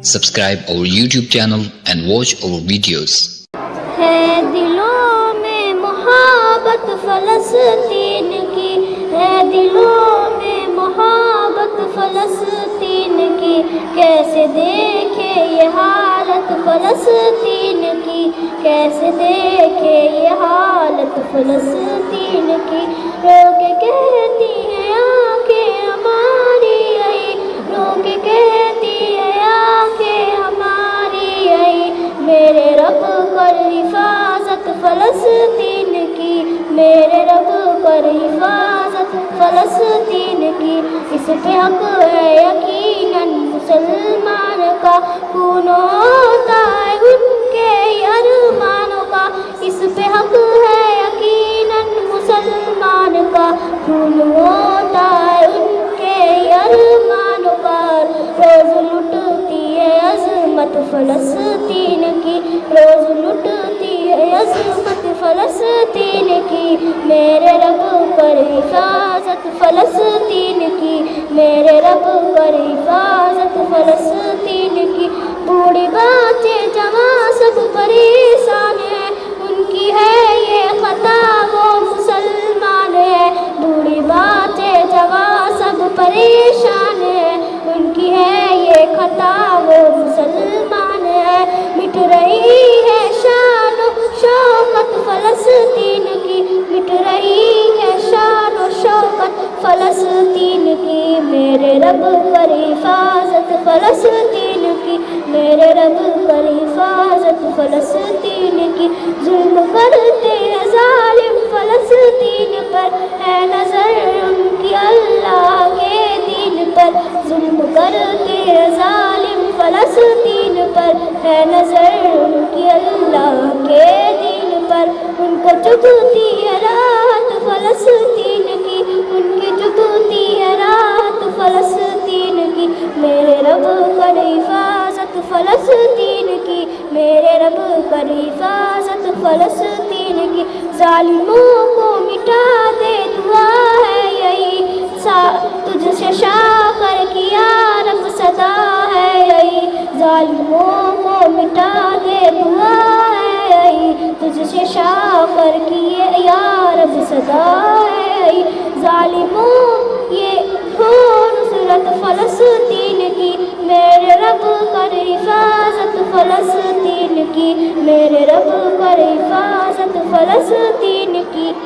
Subscribe our YouTube channel and watch our videos. ہے دلوں میں محبت فلسطین کی، ہے دلوں میں محبت فلسطین کی، کیسے دیکھے یہ حالت فلسطین کی، کیسے دیکھے یہ حالت فلسطین کی، رو کے کہتی ہیں آنکھیں ہماری آئی، رو کے کہتی ہے آنکھیں ہماری آئی، میرے رب کر حفاظت فلسطین کی، میرے رب کر حفاظت فلسطین کی، اس پہ حق ہے یقیناً مسلمان کا، خون ہوتا ہے ان کے ارمانوں کا، اس پہ حق ہے یقیناً مسلمان کا، خون ہوتا ہے ان کے ارمانوں کا، روز لٹتی ہے عظمت فلسطین کی، روز لٹتی ہے عظمت فلسطین کی، میرے رب کر حفاظت فلسطین کی، میرے رب کر حفاظت فلسطین کی، بوڑھی بچے جوان سب پریشان ہیں، ان کی ہے یہ خطا وہ مسلمان ہے، بوڑھی بچے جوان سب پریشان ہیں، ان کی ہے یہ خطا وہ مسلمان ہے، مٹ رہی ہے شان و شوکت فلسطین کی، مٹ رہی ہے شان و شوکت فلسطین کی، میرے رب کر حفاظت فلسطین کی، میرے رب کر حفاظت فلسطین کی، ظلم کرتے ہیں ظالم فلسطین پر، ہے نظر ان کی اللہ کے دین پر، ظلم کرتے ہیں ظالم فلسطین پر، ہے نظر ان کی اللہ کے دین پر، ان کو چبھتی ہے رات فلسطین کی، ان کی چبھتی ہے رات فلسطین کی، میرے رب کر حفاظت فلسطین کی، میرے رب کر حفاظت فلسطین کی، ظالموں کو مٹا دے دعا ہے یہی، تجھ سے شاکر کی یا رب صدا ہے یہی، ظالموں کو مٹا دے دعا ہے یہی، تجھ سے شاکر کی یا رب صدا ہے یہی، ظالموں یہ ہو نصرت فلسطین کی، میرے رب کر حفاظت فلسطین کی، میرے رب کر حفاظت فلسطین کی۔